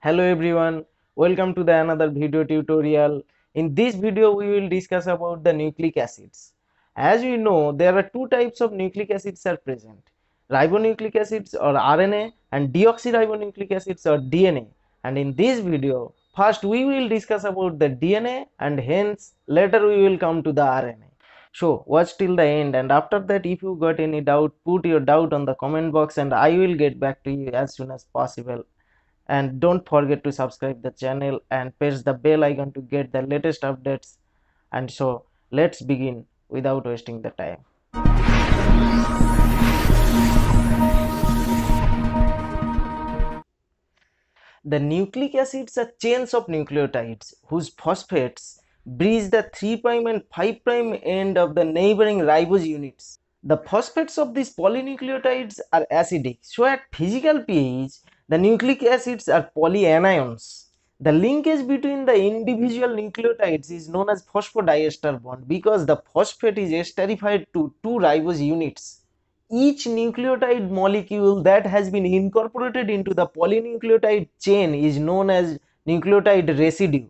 Hello everyone, welcome to the another video tutorial. In this video we will discuss about the nucleic acids. As we know, there are two types of nucleic acids are present. Ribonucleic acids or RNA and deoxyribonucleic acids or DNA. And in this video, first we will discuss about the DNA and hence later we will come to the RNA. So watch till the end, and after that if you got any doubt, put your doubt on the comment box and I will get back to you as soon as possible. And don't forget to subscribe the channel and press the bell icon to get the latest updates. And so let's begin without wasting the time. The nucleic acids are chains of nucleotides whose phosphates bridge the 3' and 5' end of the neighboring ribose units. The phosphates of these polynucleotides are acidic, so at physical pH, the nucleic acids are polyanions. The linkage between the individual nucleotides is known as phosphodiester bond because the phosphate is esterified to two ribose units. Each nucleotide molecule that has been incorporated into the polynucleotide chain is known as nucleotide residue.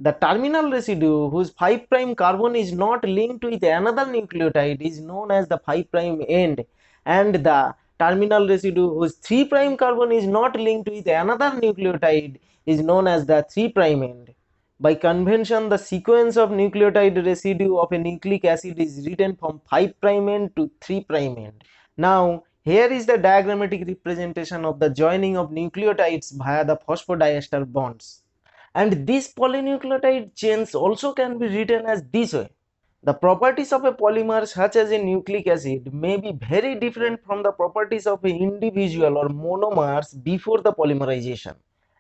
The terminal residue whose 5' carbon is not linked with another nucleotide is known as the 5' end, and the terminal residue whose 3' carbon is not linked with another nucleotide is known as the 3' end. By convention, the sequence of nucleotide residue of a nucleic acid is written from 5' end to 3' end. Now, here is the diagrammatic representation of the joining of nucleotides via the phosphodiester bonds. And these polynucleotide chains also can be written as this way. The properties of a polymer such as a nucleic acid may be very different from the properties of an individual or monomers before the polymerization.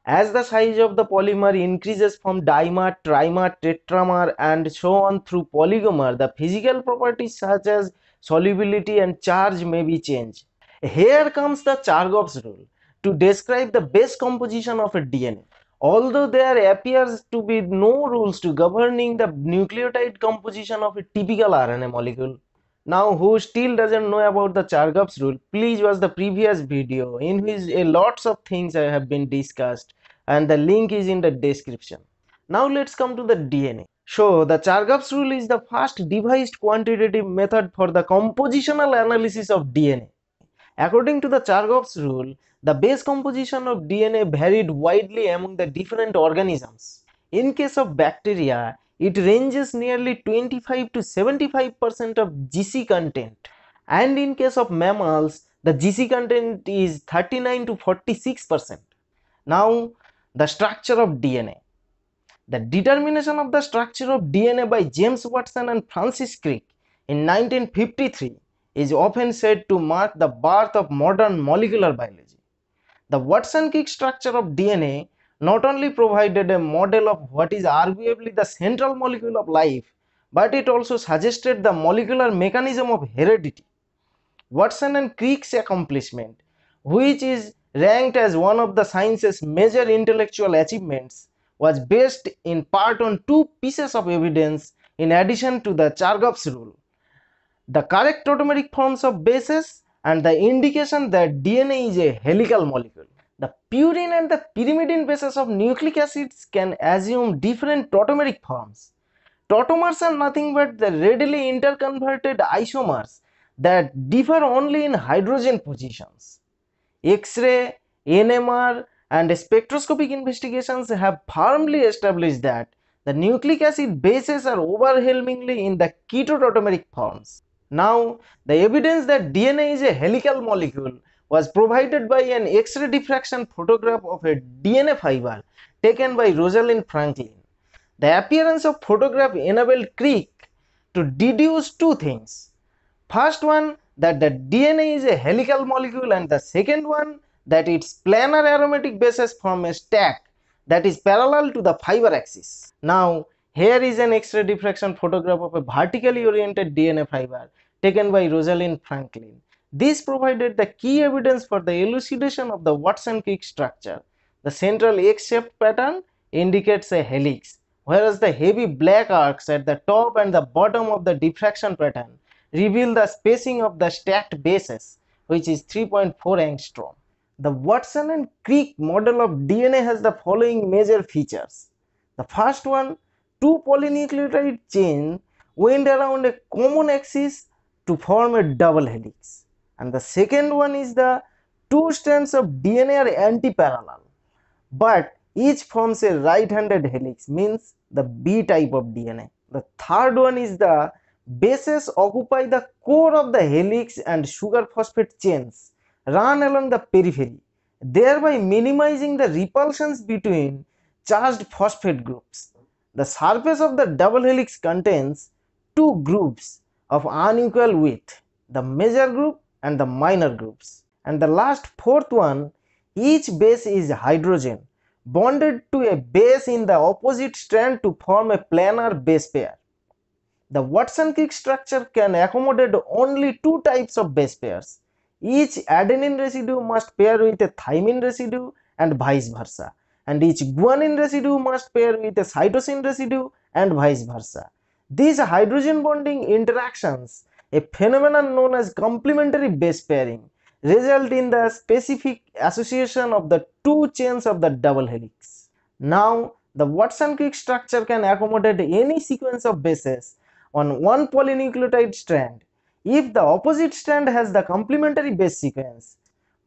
As the size of the polymer increases from dimer, trimer, tetramer and so on through polymer, the physical properties such as solubility and charge may be changed. Here comes the Chargaff's rule to describe the base composition of a DNA. Although there appears to be no rules to governing the nucleotide composition of a typical RNA molecule. Now, who still doesn't know about the Chargaff's rule, please watch the previous video in which a lots of things have been discussed and the link is in the description. Now let's come to the DNA. So the Chargaff's rule is the first devised quantitative method for the compositional analysis of DNA. According to the Chargaff's rule, the base composition of DNA varied widely among the different organisms. In case of bacteria, it ranges nearly 25 to 75% of GC content, and in case of mammals, the GC content is 39 to 46%. Now, the structure of DNA. The determination of the structure of DNA by James Watson and Francis Crick in 1953 is often said to mark the birth of modern molecular biology. The Watson-Crick structure of DNA not only provided a model of what is arguably the central molecule of life, but it also suggested the molecular mechanism of heredity. Watson and Crick's accomplishment, which is ranked as one of the science's major intellectual achievements, was based in part on two pieces of evidence in addition to the Chargaff's rule: the correct tautomeric forms of bases and the indication that DNA is a helical molecule. The purine and the pyrimidine bases of nucleic acids can assume different tautomeric forms. Tautomers are nothing but the readily interconverted isomers that differ only in hydrogen positions. X-ray, NMR and spectroscopic investigations have firmly established that the nucleic acid bases are overwhelmingly in the ketotautomeric forms. Now, the evidence that DNA is a helical molecule was provided by an X-ray diffraction photograph of a DNA fiber taken by Rosalind Franklin. The appearance of photograph enabled Crick to deduce two things. First one, that the DNA is a helical molecule, and the second one, that its planar aromatic bases form a stack that is parallel to the fiber axis. Now, here is an X-ray diffraction photograph of a vertically oriented DNA fiber taken by Rosalind Franklin. This provided the key evidence for the elucidation of the Watson-Crick structure. The central X-shaped pattern indicates a helix, whereas the heavy black arcs at the top and the bottom of the diffraction pattern reveal the spacing of the stacked bases, which is 3.4 angstrom. The Watson and Crick model of DNA has the following major features. The first one, two polynucleotide chains went around a common axis to form a double helix. And the second one is the two strands of DNA are anti-parallel, but each forms a right-handed helix, means the B type of DNA. The third one is the bases occupy the core of the helix and sugar phosphate chains run along the periphery, thereby minimizing the repulsions between charged phosphate groups. The surface of the double helix contains two groups of unequal width, the major group and the minor groups. And the last fourth one, each base is hydrogen bonded to a base in the opposite strand to form a planar base pair. The Watson-Crick structure can accommodate only two types of base pairs. Each adenine residue must pair with a thymine residue and vice versa, and each guanine residue must pair with a cytosine residue and vice versa. These hydrogen bonding interactions, a phenomenon known as complementary base pairing, result in the specific association of the two chains of the double helix. Now, the Watson-Crick structure can accommodate any sequence of bases on one polynucleotide strand if the opposite strand has the complementary base sequence.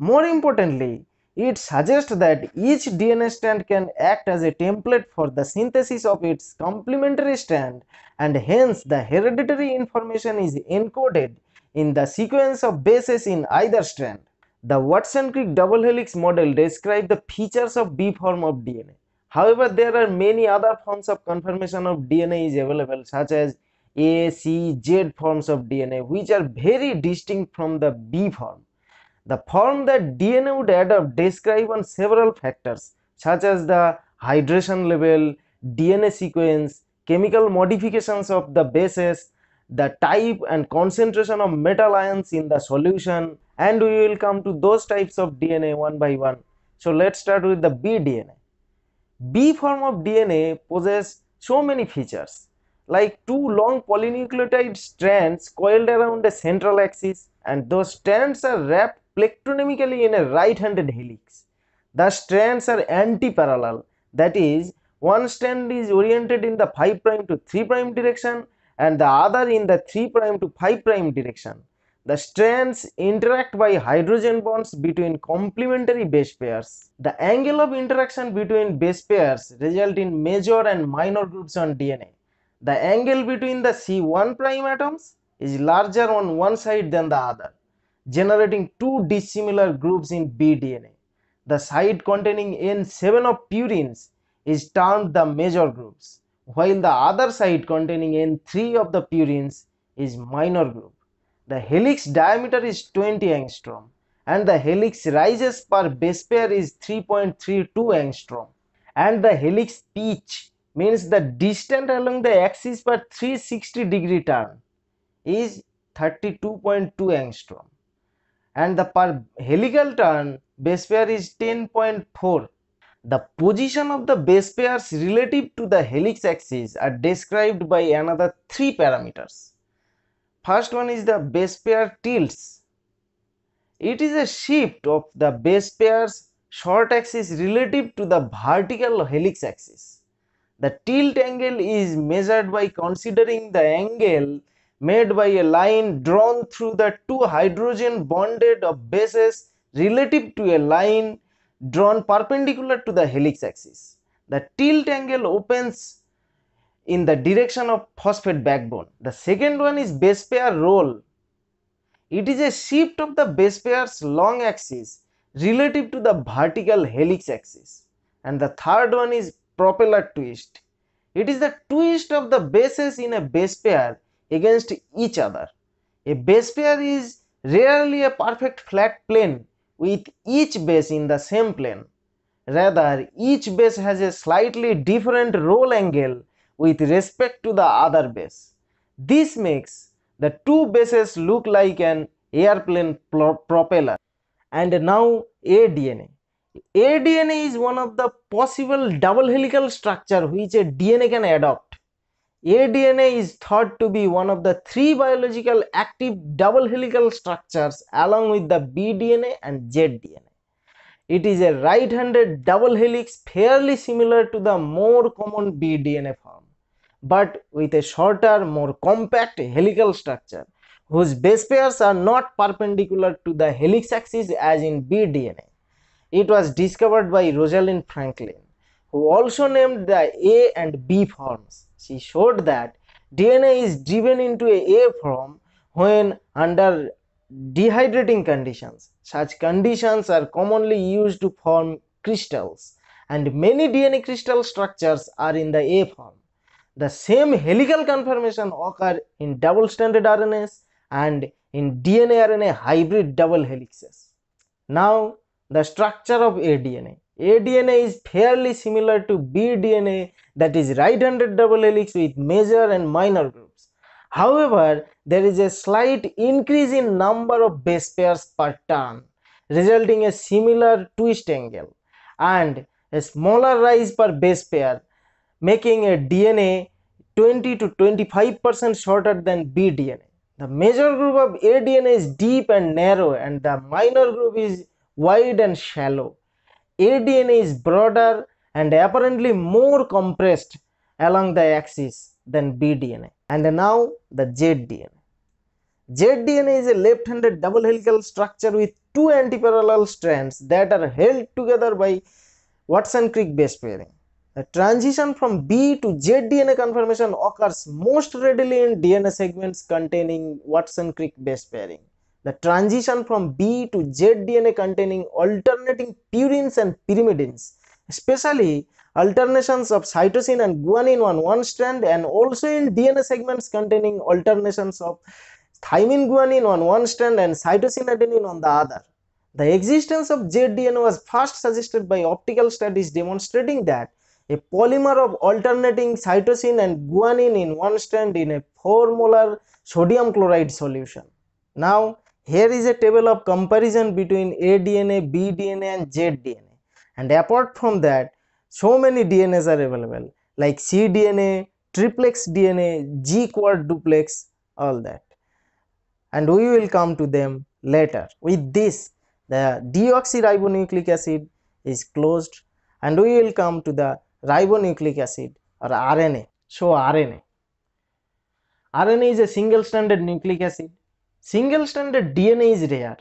More importantly, it suggests that each DNA strand can act as a template for the synthesis of its complementary strand, and hence the hereditary information is encoded in the sequence of bases in either strand. The Watson-Crick double helix model describes the features of B form of DNA. However, there are many other forms of conformation of DNA is available, such as A, C, Z forms of DNA, which are very distinct from the B form. The form that DNA would adopt describe on several factors, such as the hydration level, DNA sequence, chemical modifications of the bases, the type and concentration of metal ions in the solution, and we will come to those types of DNA one by one. So let's start with the B DNA. B form of DNA possesses so many features, like two long polynucleotide strands coiled around a central axis, and those strands are wrapped plectronemically in a right-handed helix. The strands are anti-parallel, that is, one strand is oriented in the 5' to 3' direction and the other in the 3' to 5' direction. The strands interact by hydrogen bonds between complementary base pairs. The angle of interaction between base pairs result in major and minor groups on DNA. The angle between the C1' atoms is larger on one side than the other, generating two dissimilar groups in B DNA. The side containing N7 of purines is termed the major groups, while the other side containing N3 of the purines is minor group. The helix diameter is 20 angstrom and the helix rises per base pair is 3.32 angstrom, and the helix pitch, means the distance along the axis per 360-degree turn, is 32.2 angstrom, and the per helical turn base pair is 10.4. The position of the base pairs relative to the helix axis are described by another three parameters. First one is the base pair tilts. It is a shift of the base pair's short axis relative to the vertical helix axis. The tilt angle is measured by considering the angle made by a line drawn through the two hydrogen bonded of bases relative to a line drawn perpendicular to the helix axis. The tilt angle opens in the direction of phosphate backbone. The second one is base pair roll. It is a shift of the base pair's long axis relative to the vertical helix axis. And the third one is propeller twist. It is the twist of the bases in a base pair against each other. A base pair is rarely a perfect flat plane with each base in the same plane. Rather, each base has a slightly different roll angle with respect to the other base. This makes the two bases look like an airplane propeller. And now aDNA. aDNA is one of the possible double helical structure which a DNA can adopt. aDNA is thought to be one of the three biological active double helical structures along with the bDNA and zDNA. It is a right-handed double helix fairly similar to the more common B-DNA form, but with a shorter, more compact helical structure, whose base pairs are not perpendicular to the helix axis as in B-DNA. It was discovered by Rosalind Franklin, who also named the A and B forms. She showed that DNA is driven into a form when under dehydrating conditions. Such conditions are commonly used to form crystals, and many DNA crystal structures are in the A form. The same helical conformation occur in double-stranded RNAs and in DNA-RNA hybrid double helixes. Now, the structure of aDNA. aDNA is fairly similar to bDNA, that is right-handed double helix with major and minor groups. However, there is a slight increase in number of base pairs per turn, resulting in a similar twist angle, and a smaller rise per base pair, making a DNA 20 to 25% shorter than bDNA. The major group of aDNA is deep and narrow, and the minor group is wide and shallow. aDNA is broader and apparently more compressed along the axis than bDNA. And now the zDNA. zDNA is a left-handed double helical structure with two antiparallel strands that are held together by Watson-Crick base pairing. The transition from B to Z DNA conformation occurs most readily in DNA segments containing Watson-Crick base pairing. The transition from B to Z DNA containing alternating purines and pyrimidines, especially alternations of cytosine and guanine on one strand, and also in DNA segments containing alternations of thymine guanine on one strand and cytosine adenine on the other. The existence of zDNA was first suggested by optical studies demonstrating that a polymer of alternating cytosine and guanine in one strand in a 4 molar sodium chloride solution. Now, here is a table of comparison between aDNA, bDNA and zDNA, and apart from that, so many DNAs are available like cDNA, triplex DNA, G quadruplex, all that, and we will come to them later. With this, the deoxyribonucleic acid is closed, and we will come to the ribonucleic acid or RNA. So RNA is a single-stranded nucleic acid. Single-stranded DNA is rare,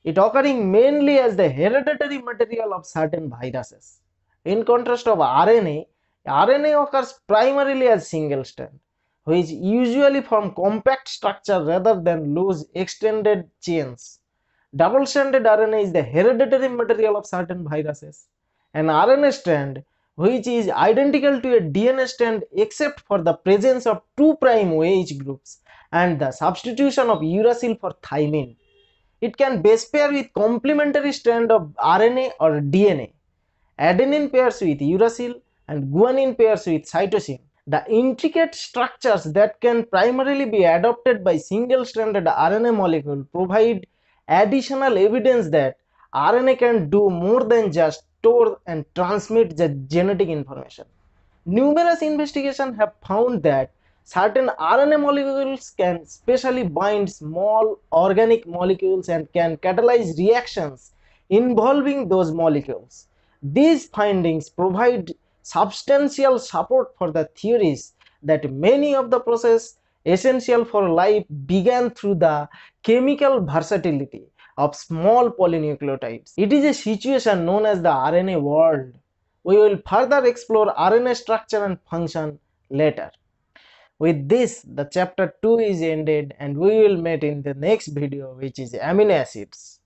it occurring mainly as the hereditary material of certain viruses. In contrast of RNA occurs primarily as single-strand, which usually form compact structure rather than loose extended chains. Double-stranded RNA is the hereditary material of certain viruses. An RNA strand which is identical to a DNA strand except for the presence of 2' OH groups and the substitution of uracil for thymine. It can base pair with complementary strand of RNA or DNA. Adenine pairs with uracil and guanine pairs with cytosine. The intricate structures that can primarily be adopted by single-stranded RNA molecule provide additional evidence that RNA can do more than just store and transmit the genetic information. Numerous investigations have found that certain RNA molecules can specially bind small organic molecules and can catalyze reactions involving those molecules. These findings provide substantial support for the theories that many of the processes essential for life began through the chemical versatility of small polynucleotides. It is a situation known as the RNA world. We will further explore RNA structure and function later. With this, the chapter 2 is ended and we will meet in the next video, which is amino acids.